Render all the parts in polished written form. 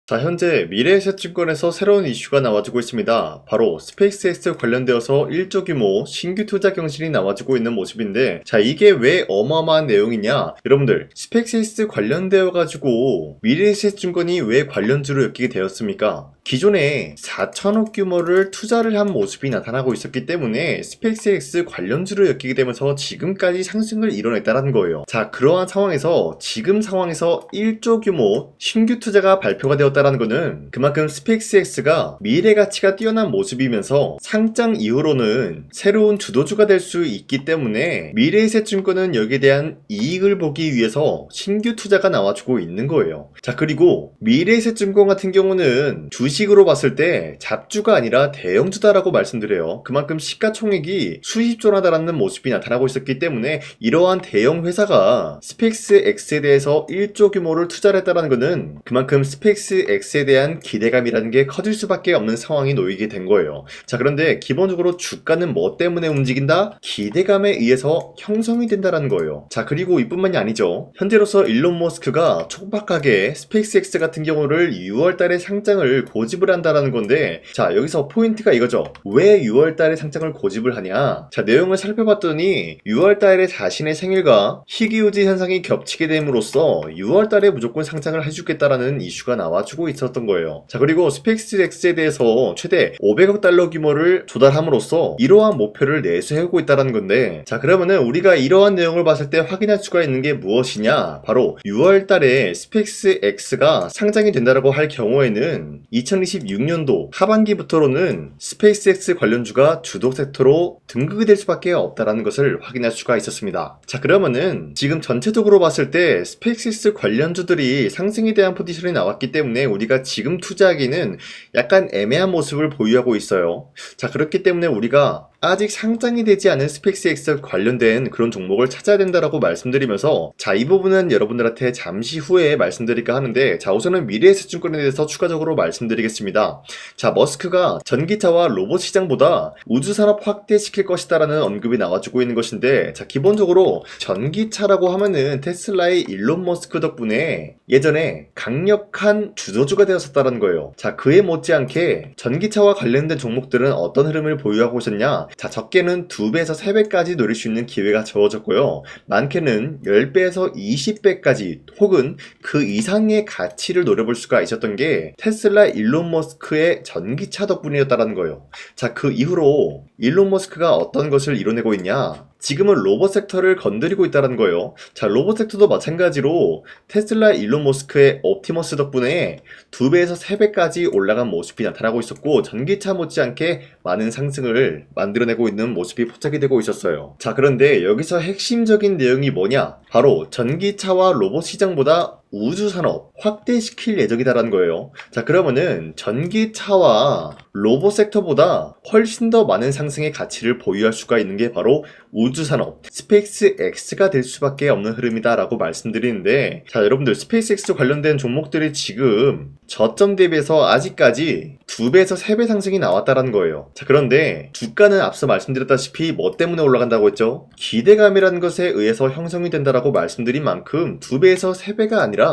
자, 현재 미래에셋증권에서 새로운 이슈가 나와주고 있습니다. 바로 스페이스X 관련되어서 1조 규모 신규 투자 경신이 나와주고 있는 모습인데, 자, 이게 왜 어마어마한 내용이냐? 여러분들, 스페이스X 관련되어 가지고 미래에셋증권이 왜 관련주로 엮이게 되었습니까? 기존에 4천억 규모를 투자를 한 모습이 나타나고 있었기 때문에 스페이스X 관련주로 엮이게 되면서 지금까지 상승을 이뤄냈다는 거예요. 자, 그러한 상황에서 지금 상황에서 1조 규모 신규 투자가 발표가 되었다는 것은 그만큼 스페이스X가 미래 가치가 뛰어난 모습이면서 상장 이후로는 새로운 주도주가 될 수 있기 때문에 미래에셋증권은 여기에 대한 이익을 보기 위해서 신규 투자가 나와주고 있는 거예요. 자, 그리고 미래에셋증권 같은 경우는 주식으로 봤을 때 잡주가 아니라 대형주다라고 말씀드려요. 그만큼 시가총액이 수십조나다라는 모습이 나타나고 있었기 때문에 이러한 대형 회사가 스페이스X에 대해서 1조 규모를 투자를 했다는 것은 그만큼 스페이스X에 대한 기대감이라는 게 커질 수밖에 없는 상황이 놓이게 된 거예요. 자, 그런데 기본적으로 주가는 뭐 때문에 움직인다? 기대감에 의해서 형성이 된다는 거예요. 자, 그리고 이뿐만이 아니죠. 현재로서 일론 머스크가 촉박하게 스페이스X 같은 경우를 6월달에 상장을 고집을 한다라는 건데, 자, 여기서 포인트가 이거죠. 왜 6월달에 상장을 고집을 하냐? 자, 내용을 살펴봤더니 6월달에 자신의 생일과 희귀유지 현상이 겹치게 됨으로써 6월달에 무조건 상장을 해주겠다라는 이슈가 나와주고 있었던 거예요. 자, 그리고 스페이스X에 대해서 최대 500억 달러 규모를 조달함으로써 이러한 목표를 내세우고 있다는 건데, 자, 그러면은 우리가 이러한 내용을 봤을 때 확인할 수가 있는 게 무엇이냐? 바로 6월달에 스페이스X가 상장이 된다라고 할 경우에는 2026년도 하반기부터로는 스페이스X 관련주가 주도 섹터로 등극이 될 수밖에 없다라는 것을 확인할 수가 있었습니다. 자, 그러면은 지금 전체적으로 봤을 때 스페이스X 관련주들이 상승에 대한 포지션이 나왔기 때문에 우리가 지금 투자하기는 약간 애매한 모습을 보유하고 있어요. 자, 그렇기 때문에 우리가 아직 상장이 되지 않은 스페이스X 관련된 그런 종목을 찾아야 된다라고 말씀드리면서, 자, 이 부분은 여러분들한테 잠시 후에 말씀드릴까 하는데, 자, 우선은 미래에셋증권에 대해서 추가적으로 말씀드리겠습니다. 자, 머스크가 전기차와 로봇 시장보다 우주산업 확대시킬 것이다라는 언급이 나와주고 있는 것인데, 자, 기본적으로 전기차라고 하면은 테슬라의 일론 머스크 덕분에 예전에 강력한 주도주가 되었었다는 거예요. 자, 그에 못지않게 전기차와 관련된 종목들은 어떤 흐름을 보유하고 있었냐? 자, 적게는 2배에서 3배까지 노릴 수 있는 기회가 주어졌고요. 많게는 10배에서 20배까지 혹은 그 이상의 가치를 노려볼 수가 있었던 게 테슬라 일론 머스크의 전기차 덕분이었다는 거예요. 자, 그 이후로 일론 머스크가 어떤 것을 이뤄내고 있냐? 지금은 로봇 섹터를 건드리고 있다는 거예요. 자, 로봇 섹터도 마찬가지로 테슬라 일론 머스크의 옵티머스 덕분에 2배에서 3배까지 올라간 모습이 나타나고 있었고, 전기차 못지않게 많은 상승을 만들어내고 있는 모습이 포착이 되고 있었어요. 자, 그런데 여기서 핵심적인 내용이 뭐냐? 바로 전기차와 로봇 시장보다 우주산업 확대시킬 예정이다라는 거예요. 자, 그러면은 전기차와 로봇 섹터보다 훨씬 더 많은 상승의 가치를 보유할 수가 있는 게 바로 우주산업 스페이스X가 될 수밖에 없는 흐름이다라고 말씀드리는데, 자, 여러분들 스페이스X 관련된 종목들이 지금 저점 대비해서 아직까지 2배에서 3배 상승이 나왔다는 거예요. 자, 그런데 주가는 앞서 말씀드렸다시피 뭐 때문에 올라간다고 했죠? 기대감이라는 것에 의해서 형성이 된다라고 말씀드린 만큼 2배에서 3배가 아니라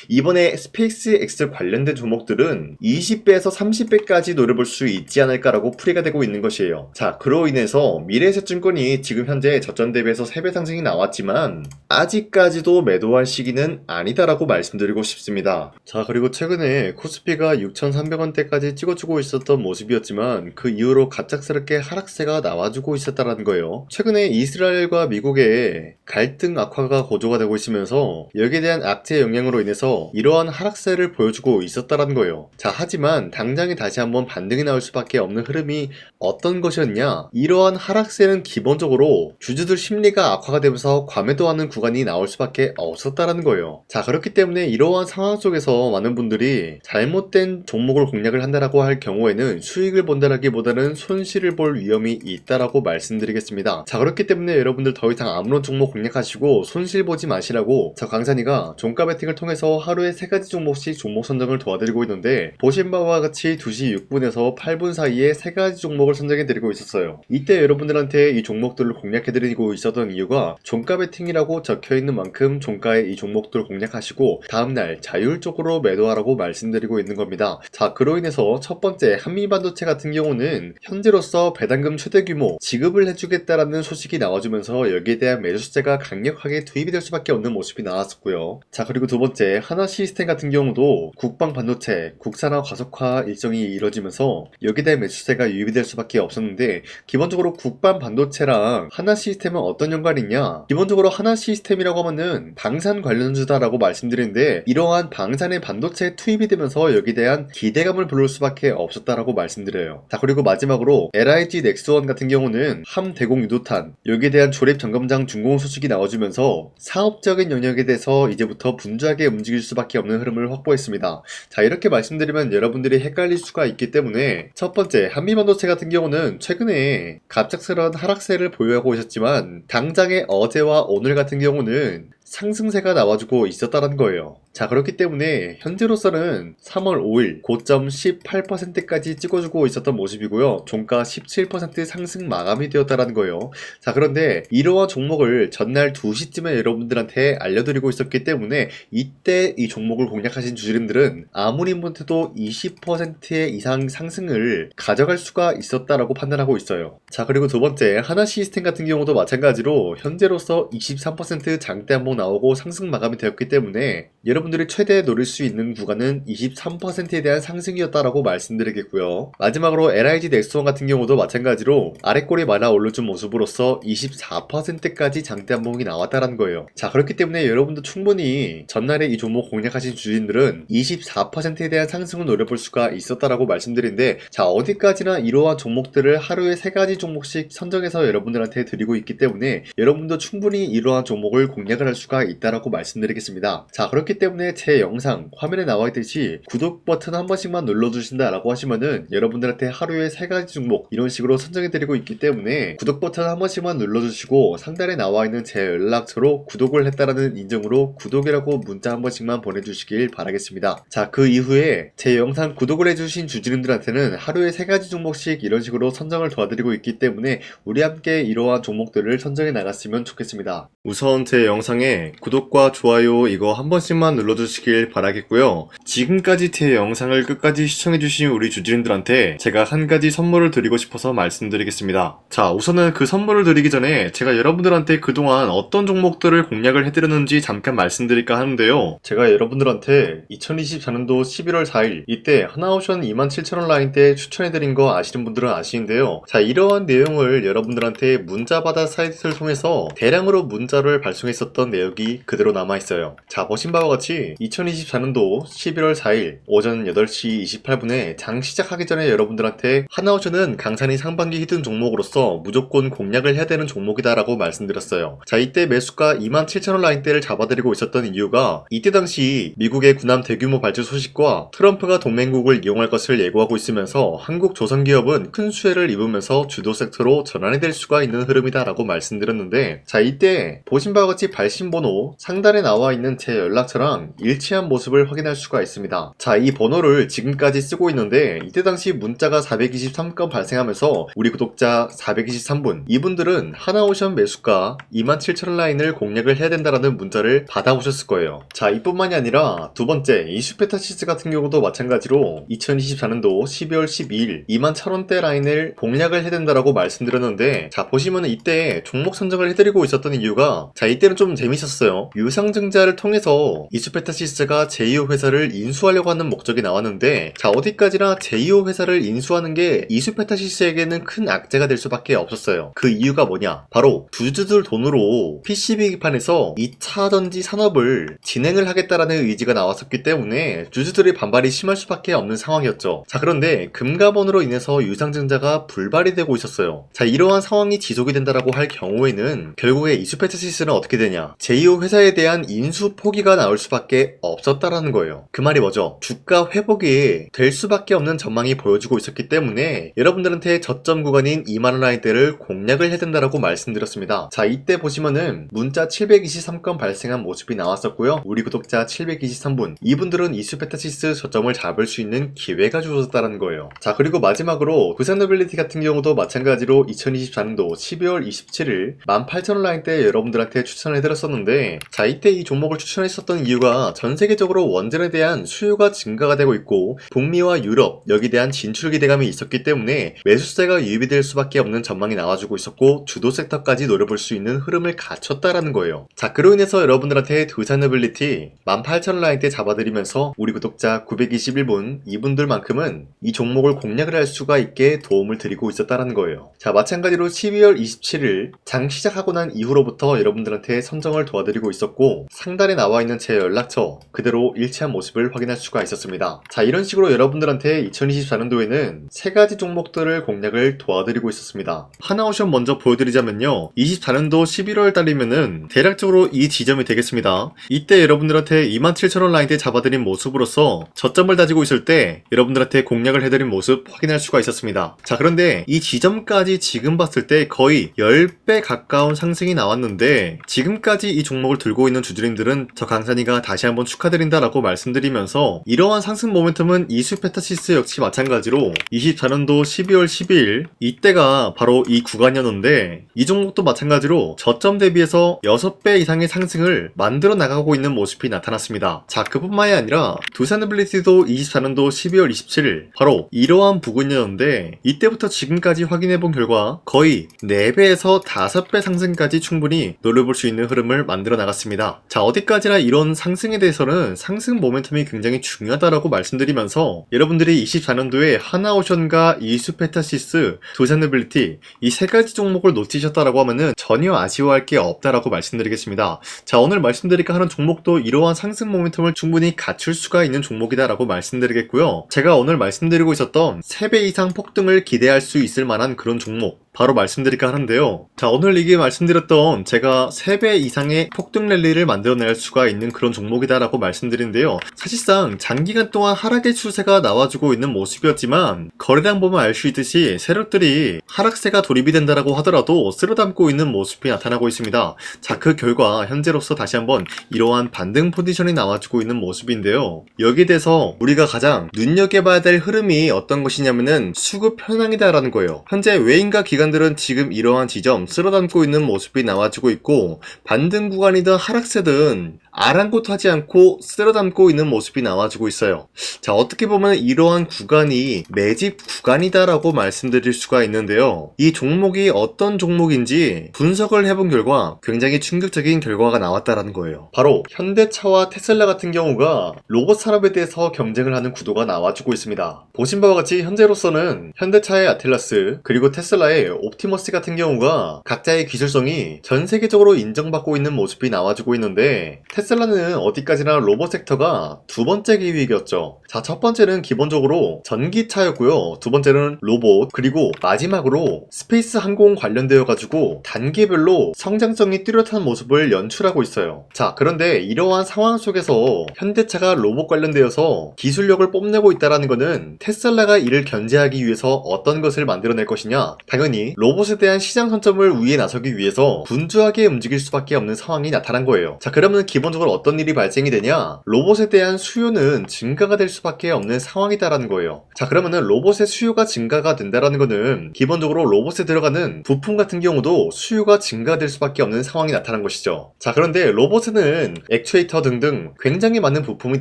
이번에 스페이스X 관련된 종목들은 20배에서 30배까지 노려볼 수 있지 않을까라고 풀이가 되고 있는 것이에요. 자, 그로 인해서 미래에셋증권이 지금 현재 저점 대비해서 3배 상승이 나왔지만 아직까지도 매도할 시기는 아니다라고 말씀드리고 싶습니다. 자, 그리고 최근에 코스피가 6,300원대까지 찍어주고 있었던 모습이었지만 그 이후로 갑작스럽게 하락세가 나와주고 있었다는 거예요. 최근에 이스라엘과 미국의 갈등 악화가 고조가 되고 있으면서 여기에 대한 악재 영향으로 인해서 이러한 하락세를 보여주고 있었다는 거예요. 자, 하지만 당장에 다시 한번 반등이 나올 수밖에 없는 흐름이 어떤 것이었냐? 이러한 하락세는 기본적으로 주주들 심리가 악화가 되면서 과매도하는 구간이 나올 수밖에 없었다는 거예요. 자, 그렇기 때문에 이러한 상황 속에서 많은 분들이 잘못된 종목을 공략을 한다라고 할 경우에는 수익을 본다라기보다는 손실을 볼 위험이 있다라고 말씀드리겠습니다. 자, 그렇기 때문에 여러분들 더 이상 아무런 종목 공략하시고 손실 보지 마시라고 저 강산이가 종가 배팅 마케팅을 통해서 하루에 3가지 종목씩 종목 선정을 도와드리고 있는데 보신 바와 같이 2시 6분에서 8분 사이에 3가지 종목을 선정해드리고 있었어요. 이때 여러분들한테 이 종목들을 공략해드리고 있었던 이유가 종가 베팅이라고 적혀있는 만큼 종가의 이 종목들을 공략하시고 다음날 자율적으로 매도하라고 말씀드리고 있는 겁니다. 자, 그로 인해서 첫 번째 한미반도체 같은 경우는 현재로서 배당금 최대 규모 지급을 해주겠다라는 소식이 나와주면서 여기에 대한 매수세가 강력하게 투입이 될 수밖에 없는 모습이 나왔었고요. 자, 그리고 두 번째 하나시스템 같은 경우도 국방 반도체 국산화 가속화 일정이 이뤄지면서 여기에 대한 매수세가 유입이 될 수밖에 없었는데 기본적으로 국방 반도체랑 하나시스템은 어떤 연관이 있냐? 기본적으로 하나시스템이라고 하면은 방산 관련주다라고 말씀드리는데 이러한 방산의 반도체에 투입이 되면서 여기에 대한 기대감을 불러올 수밖에 없었다라고 말씀드려요. 자, 그리고 마지막으로 LIG 넥스원 같은 경우는 함대공 유도탄 여기에 대한 조립 점검장 준공 소식이 나와주면서 사업적인 영역에 대해서 이제부터 분주하게 움직일 수밖에 없는 흐름을 확보했습니다. 자, 이렇게 말씀드리면 여러분들이 헷갈릴 수가 있기 때문에 첫 번째 한미반도체 같은 경우는 최근에 갑작스러운 하락세를 보유하고 있었지만 당장의 어제와 오늘 같은 경우는 상승세가 나와주고 있었다는 거예요. 자, 그렇기 때문에 현재로서는 3월 5일 고점 18%까지 찍어주고 있었던 모습이고요. 종가 17% 상승 마감이 되었다는 거예요. 자, 그런데 이러한 종목을 전날 2시쯤에 여러분들한테 알려드리고 있었기 때문에 이때 이 종목을 공략하신 주주님들은 아무리 못해도 20% 이상 상승을 가져갈 수가 있었다라고 판단하고 있어요. 자, 그리고 두 번째 하나시스템 같은 경우도 마찬가지로 현재로서 23% 장대 한번 나오고 상승 마감이 되었기 때문에 여러분들이 최대 노릴 수 있는 구간은 23%에 대한 상승이었다라고 말씀드리겠고요. 마지막으로 LIG 넥스원 같은 경우도 마찬가지로 아래꼬리 많아 올려준 모습으로서 24%까지 장대 한봉이 나왔다는 거예요. 자, 그렇기 때문에 여러분도 충분히 전날에 이 종목 공략하신 주인들은 24%에 대한 상승을 노려볼 수가 있었다라고 말씀드린데 자, 어디까지나 이러한 종목들을 하루에 3가지 종목씩 선정해서 여러분들한테 드리고 있기 때문에 여러분도 충분히 이러한 종목을 공략을 할 수가 있다라고 말씀드리겠습니다. 자, 그렇기 때문에 제 영상 화면에 나와 있듯이 구독 버튼 한 번씩만 눌러주신다 라고 하시면은 여러분들한테 하루에 3가지 종목 이런 식으로 선정해드리고 있기 때문에 구독 버튼 한 번씩만 눌러주시고 상단에 나와 있는 제 연락처로 구독을 했다라는 인증으로 구독이라고 문자 한 번씩만 보내주시길 바라겠습니다. 자, 그 이후에 제 영상 구독을 해주신 주주님들한테는 하루에 3가지 종목씩 이런 식으로 선정을 도와드리고 있기 때문에 우리 함께 이러한 종목들을 선정해 나갔으면 좋겠습니다. 우선 제 영상에 구독과 좋아요 이거 한 번씩만 눌러주시길 바라겠고요. 지금까지 제 영상을 끝까지 시청해주신 우리 주주님들한테 제가 한 가지 선물을 드리고 싶어서 말씀드리겠습니다. 자, 우선은 그 선물을 드리기 전에 제가 여러분들한테 그동안 어떤 종목들을 공략을 해드렸는지 잠깐 말씀드릴까 하는데요. 제가 여러분들한테 2024년도 11월 4일 이때 하나오션 27,000원 라인 때 추천해드린 거 아시는 분들은 아시는데요. 자, 이러한 내용을 여러분들한테 문자받아 사이트를 통해서 대량으로 문자를 발송했었던 내역이 그대로 남아있어요. 자, 보신 바와 같이 2024년도 11월 4일 오전 8시 28분에 장 시작하기 전에 여러분들한테 하나오션은 강산이 상반기 히든 종목으로서 무조건 공략을 해야 되는 종목이다 라고 말씀드렸어요. 자, 이때 매수가 27,000원 라인대를 잡아드리고 있었던 이유가 이때 당시 미국의 군함 대규모 발주 소식과 트럼프가 동맹국을 이용할 것을 예고하고 있으면서 한국 조선기업은 큰 수혜를 입으면서 주도 섹터로 전환이 될 수가 있는 흐름이다 라고 말씀드렸는데 자, 이때 보신 바와 같이 발신번호 상단에 나와 있는 제 연락처랑 일치한 모습을 확인할 수가 있습니다. 자, 이 번호를 지금까지 쓰고 있는데 이때 당시 문자가 423건 발생하면서 우리 구독자 423분 이분들은 하나오션 매수가 27,000원 라인을 공략을 해야 된다라는 문자를 받아오셨을 거예요. 자, 이뿐만이 아니라 두 번째 이슈페타시스 같은 경우도 마찬가지로 2024년도 12월 12일 21,000원대 라인을 공략을 해야 된다라고 말씀드렸는데 자, 보시면 이때 종목 선정을 해드리고 있었던 이유가 자, 이때는 좀 재밌었어요. 유상증자를 통해서 이슈페타시스가 제2호 회사를 인수하려고 하는 목적이 나왔는데 자, 어디까지나 제2호 회사를 인수하는 게 이슈페타시스에게는 큰 악재가 될 수밖에 없었어요. 그 이유가 뭐냐? 바로 주주들 돈으로 PCB 기판에서 2차 전지 산업을 진행을 하겠다라는 의지가 나왔었기 때문에 주주들의 반발이 심할 수밖에 없는 상황이었죠. 자, 그런데 금가번으로 인해서 유상증자가 불발이 되고 있었어요. 자, 이러한 상황이 지속이 된다라고 할 경우에는 결국에 이슈페타시스는 어떻게 되냐? 제 제2호 회사에 대한 인수 포기가 나올 수밖에 없었다라는 거예요. 그 말이 뭐죠? 주가 회복이 될 수밖에 없는 전망이 보여지고 있었기 때문에 여러분들한테 저점 구간인 2만원 라인대를 공략을 해야 된다라고 말씀드렸습니다. 자, 이때 보시면은 문자 723건 발생한 모습이 나왔었고요. 우리 구독자 723분, 이분들은 이수페타시스 저점을 잡을 수 있는 기회가 주어졌다는 거예요. 자, 그리고 마지막으로 부산노빌리티 같은 경우도 마찬가지로 2024년도 12월 27일 18,000원 라인대 여러분들한테 추천해드렸었는데, 자, 이때 이 종목을 추천했었던 이유가 전 세계적으로 원전에 대한 수요가 증가가 되고 있고 북미와 유럽 여기에 대한 진출 기대감이 있었기 때문에 매수세가 유입이 될 수밖에 없는 전망이 나와주고 있었고 주도 섹터까지 노려볼 수 있는 흐름을 갖췄다라는 거예요. 자, 그로 인해서 여러분들한테 두산노빌리티 18,000원 라인대 잡아드리면서 우리 구독자 921분 이분들만큼은 이 종목을 공략을 할 수가 있게 도움을 드리고 있었다라는 거예요. 자, 마찬가지로 12월 27일 장 시작하고 난 이후로부터 여러분들한테 선정을 도와드리고 있었고 상단에 나와있는 제 연락처 그대로 일치한 모습을 확인할 수가 있었습니다. 자, 이런 식으로 여러분들한테 2024년도에는 3가지 종목들을 공략을 도와드리고 있었습니다. 하나오션 먼저 보여드리자면요, 24년도 11월 달이면은 대략적으로 이 지점이 되겠습니다. 이때 여러분들한테 27,000원 라인대 잡아드린 모습으로서 저점을 다지고 있을 때 여러분들한테 공략을 해드린 모습 확인할 수가 있었습니다. 자, 그런데 이 지점까지 지금 봤을 때 거의 10배 가까운 상승이 나왔는데 지금까지 이 종목을 들고 있는 주주님들은 저 강산이가 다시 한번 축하드린다라고 말씀드리면서 이러한 상승 모멘텀은 이수페타시스 역시 마찬가지로 24년도 12월 12일 이때가 바로 이 구간이었는데 이 종목도 마찬가지로 저점 대비해서 6배 이상의 상승을 만들어 나가고 있는 모습이 나타났습니다. 자, 그뿐만이 아니라 두산노빌리티도 24년도 12월 27일 바로 이러한 부근이었는데 이때부터 지금까지 확인해본 결과 거의 4배에서 5배 상승까지 충분히 노려볼 수 있는 흐름을 만들어 나갔습니다. 자, 어디까지나 이런 상승에 대해서는 상승 모멘텀이 굉장히 중요하다라고 말씀드리면서 여러분들이 24년도에 하나오션과 이수페타시스, 두산노빌리티 이 3가지 종목을 놓치셨다라고 하면은 전혀 아쉬워할 게 없다라고 말씀드리겠습니다. 자, 오늘 말씀드릴까 하는 종목도 이러한 상승 모멘텀을 충분히 갖출 수가 있는 종목이다라고 말씀드리겠고요. 제가 오늘 말씀드리고 있었던 3배 이상 폭등을 기대할 수 있을 만한 그런 종목 바로 말씀드릴까 하는데요. 자, 오늘 이게 말씀드렸던 제가 3배 이상의 폭등 랠리를 만들어낼 수가 있는 그런 종목이다라고 말씀드리는데요. 사실상 장기간 동안 하락의 추세가 나와주고 있는 모습이었지만 거래량 보면 알 수 있듯이 세력들이 하락세가 돌입이 된다라고 하더라도 쓸어담고 있는 모습이 나타나고 있습니다. 자, 그 결과 현재로서 다시 한번 이러한 반등 포지션이 나와주고 있는 모습인데요. 여기에 대해서 우리가 가장 눈여겨봐야 될 흐름이 어떤 것이냐면은 수급 현황이다라는 거예요. 현재 외인과 기관들은 지금 이러한 지점 쓸어담고 있는 모습이 나와주고 있고 반등 구간이든 하락세든 아랑곳하지 않고 쓸어담고 있는 모습이 나와주고 있어요. 자, 어떻게 보면 이러한 구간이 매집 구간이다라고 말씀드릴 수가 있는데요. 이 종목이 어떤 종목인지 분석을 해본 결과 굉장히 충격적인 결과가 나왔다라는 거예요. 바로 현대차와 테슬라 같은 경우가 로봇 산업에 대해서 경쟁을 하는 구도가 나와주고 있습니다. 보신 바와 같이 현재로서는 현대차의 아틀라스 그리고 테슬라의 옵티머스 같은 경우가 각자의 기술성이 전 세계적으로 인정받고 있는 모습이 나와주고 있는데 테슬라는 어디까지나 로봇 섹터가 두 번째 기획이었죠. 자, 첫 번째는 기본적으로 전기차였고요. 두 번째는 로봇, 그리고 마지막으로 스페이스 항공 관련되어 가지고 단계별로 성장성이 뚜렷한 모습을 연출하고 있어요. 자, 그런데 이러한 상황 속에서 현대차가 로봇 관련되어서 기술력을 뽐내고 있다는 것은 테슬라가 이를 견제하기 위해서 어떤 것을 만들어낼 것이냐, 당연히 로봇에 대한 시장 선점을 위해 나서기 위해서 분주하게 움직일 수밖에 없는 상황이 나타난 거예요. 자, 그러면 기본적으로 어떤 일이 발생이 되냐, 로봇에 대한 수요는 증가가 될 수밖에 없는 상황이다라는 거예요. 자, 그러면은 로봇의 수요가 증가가 된다라는 거는 기본적으로 로봇에 들어가는 부품 같은 경우도 수요가 증가될 수밖에 없는 상황이 나타난 것이죠. 자, 그런데 로봇에는 액추에이터 등등 굉장히 많은 부품이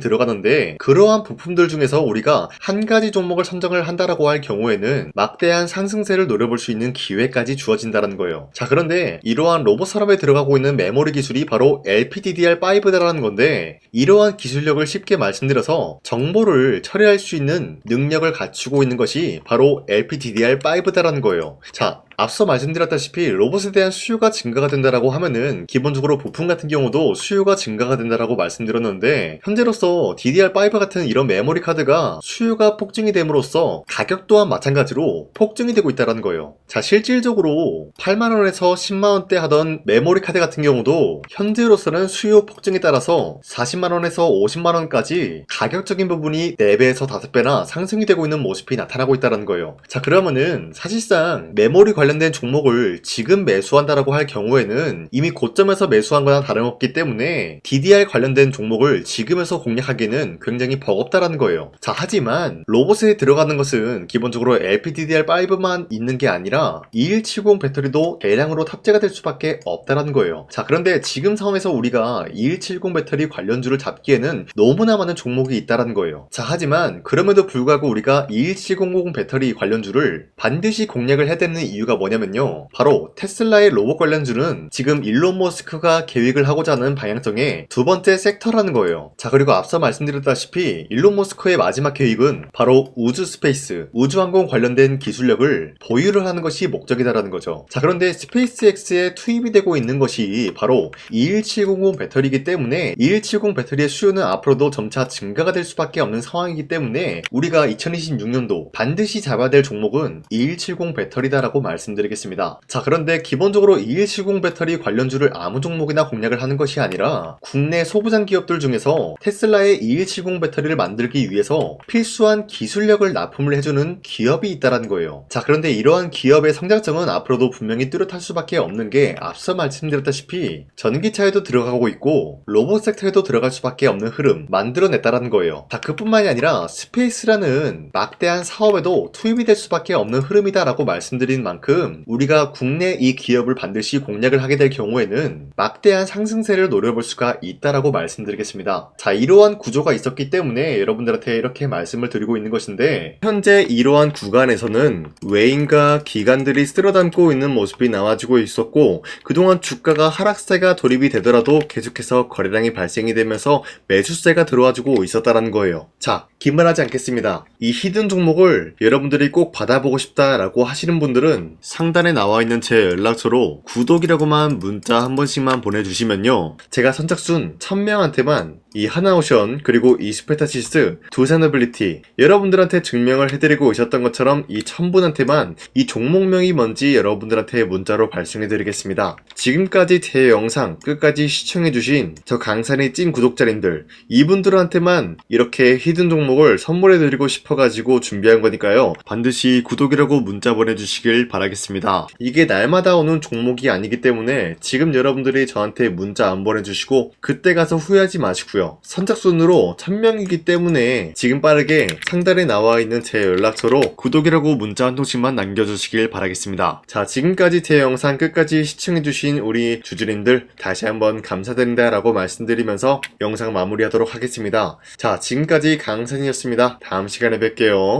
들어가는데 그러한 부품들 중에서 우리가 한 가지 종목을 선정을 한다라고 할 경우에는 막대한 상승세를 노려볼 수 있는 기회까지 주어진다는 거예요. 자, 그런데 이러한 로봇 산업에 들어가고 있는 메모리 기술이 바로 LPDDR5다라는 건데 이러한 기술력을 쉽게 말씀드려서 정보를 처리할 수 있는 능력을 갖추고 있는 것이 바로 LPDDR5다라는 거예요. 자, 앞서 말씀드렸다시피 로봇에 대한 수요가 증가가 된다라고 하면은 기본적으로 부품 같은 경우도 수요가 증가가 된다라고 말씀드렸는데, 현재로서 DDR5 같은 이런 메모리 카드가 수요가 폭증이 됨으로써 가격 또한 마찬가지로 폭증이 되고 있다는 거예요. 자, 실질적으로 8만원에서 10만원대 하던 메모리 카드 같은 경우도 현재로서는 수요 폭증에 따라서 40만원에서 50만원까지 가격적인 부분이 4배에서 5배나 상승이 되고 있는 모습이 나타나고 있다는 거예요. 자, 그러면은 사실상 메모리 관련된 종목을 지금 매수한다라고 할 경우에는 이미 고점에서 매수한 거나 다름없기 때문에 DDR 관련된 종목을 지금에서 공략하기는 굉장히 버겁다라는 거예요. 자, 하지만 로봇에 들어가는 것은 기본적으로 LPDDR5만 있는 게 아니라 2170 배터리도 대량으로 탑재가 될 수밖에 없다라는 거예요. 자, 그런데 지금 상황에서 우리가 2170 배터리 관련주를 잡기에는 너무나 많은 종목이 있다라는 거예요. 자, 하지만 그럼에도 불구하고 우리가 21700 배터리 관련주를 반드시 공략을 해야 되는 이유가 뭐냐면요, 바로 테슬라의 로봇 관련주는 지금 일론 머스크가 계획을 하고자 하는 방향성의 두 번째 섹터라는 거예요. 자, 그리고 앞서 말씀드렸다시피 일론 머스크의 마지막 계획은 바로 우주 스페이스, 우주항공 관련된 기술력을 보유를 하는 것이 목적이다라는 거죠. 자, 그런데 스페이스X에 투입이 되고 있는 것이 바로 21700 배터리이기 때문에 2170 배터리의 수요는 앞으로도 점차 증가가 될 수밖에 없는 상황이기 때문에 우리가 2026년도 반드시 잡아야 될 종목은 2170 배터리다라고 말씀드리겠습니다. 자, 그런데 기본적으로 2170 배터리 관련주를 아무 종목이나 공략을 하는 것이 아니라 국내 소부장 기업들 중에서 테슬라의 2170 배터리를 만들기 위해서 필수한 기술력을 납품을 해주는 기업이 있다는 거예요. 자, 그런데 이러한 기업의 성장성은 앞으로도 분명히 뚜렷할 수밖에 없는 게 앞서 말씀드렸다시피 전기차에도 들어가고 있고 로봇 섹터에도 들어갈 수밖에 없는 흐름 만들어냈다는 거예요. 자, 그뿐만이 아니라 스페이스라는 막대한 사업에도 투입이 될 수밖에 없는 흐름이다라고 말씀드린 만큼 우리가 국내 이 기업을 반드시 공략을 하게 될 경우에는 막대한 상승세를 노려볼 수가 있다라고 말씀드리겠습니다. 자, 이러한 구조가 있었기 때문에 여러분들한테 이렇게 말씀을 드리고 있는 것인데, 현재 이러한 구간에서는 외인과 기관들이 쓸어담고 있는 모습이 나와지고 있었고, 그동안 주가가 하락세가 돌입이 되더라도 계속해서 거래량이 발생이 되면서 매수세가 들어와주고 있었다는 거예요. 자, 긴말하지 않겠습니다. 이 히든 종목을 여러분들이 꼭 받아보고 싶다라고 하시는 분들은 상단에 나와있는 제 연락처로 구독이라고만 문자 한 번씩만 보내주시면요, 제가 선착순 1000명한테만 이 하나오션 그리고 이 스페타시스 두 산어빌리티 여러분들한테 증명을 해드리고 있었던 것처럼 이 1000분한테만 이 종목명이 뭔지 여러분들한테 문자로 발송해드리겠습니다. 지금까지 제 영상 끝까지 시청해주신 저 강산의 찐 구독자님들, 이분들한테만 이렇게 히든 종목을 선물해드리고 싶어가지고 준비한 거니까요, 반드시 구독이라고 문자 보내주시길 바라겠습니다. 이게 날마다 오는 종목이 아니기 때문에 지금 여러분들이 저한테 문자 안 보내주시고 그때 가서 후회하지 마시고요, 선착순으로 1000명이기 때문에 지금 빠르게 상단에 나와있는 제 연락처로 구독이라고 문자 한 통씩만 남겨주시길 바라겠습니다. 자, 지금까지 제 영상 끝까지 시청해주신 우리 주주님들 다시 한번 감사드린다 라고 말씀드리면서 영상 마무리하도록 하겠습니다. 자, 지금까지 강산이었습니다. 다음 시간에 뵐게요.